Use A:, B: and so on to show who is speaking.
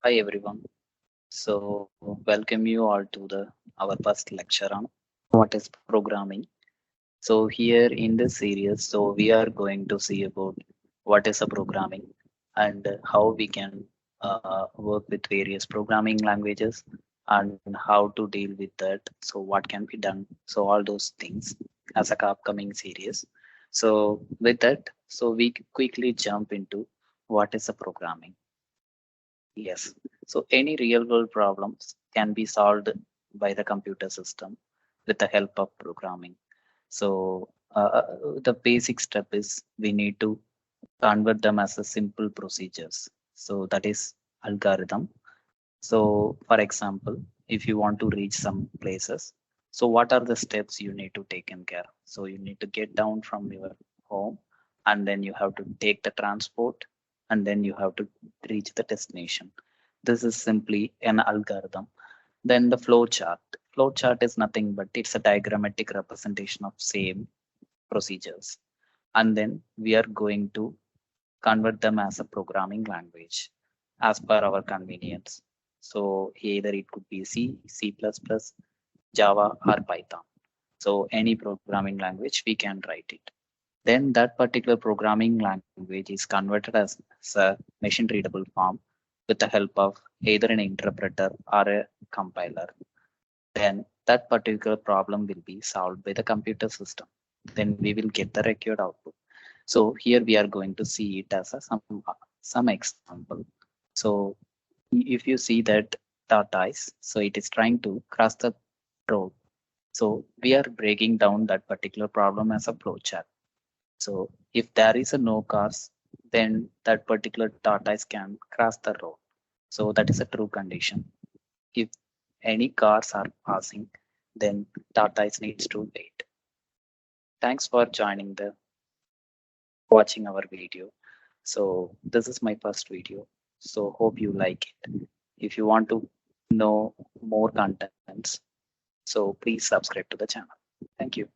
A: Hi everyone. Welcome you all to the our first lecture on what is programming. So here in this series, we are going to see about what is a programming and how we can work with various programming languages and how to deal with that. So what can be done? So all those things as a upcoming series. So with that, we quickly jump into what is a programming. Yes. So any real world problems can be solved by the computer system with the help of programming. So the basic step is we need to convert them as a simple procedures. So that is algorithm. So for example, if you want to reach some places, so what are the steps you need to take in care? So you need to get down from your home and then you have to take the transport and then you have to reach the destination. This is simply an algorithm. Then the flow chart. Flow chart is nothing but it's a diagrammatic representation of same procedures. And then we are going to convert them as a programming language as per our convenience. So either it could be C, C++, Java, or Python. So any programming language we can write it. Then that particular programming language is converted as a machine readable form with the help of either an interpreter or a compiler. Then that particular problem will be solved by the computer system. Then we will get the required output. So here we are going to see it as some example. So if you see that tortoise, so it is trying to cross the road. So we are breaking down that particular problem as a flowchart. So if there is a no cars, then that particular tortoise can cross the road. So that is a true condition. If any cars are passing, then tortoise needs to wait. Thanks for joining the watching our video. So this is my first video. So hope you like it. If you want to know more contents, so please subscribe to the channel. Thank you.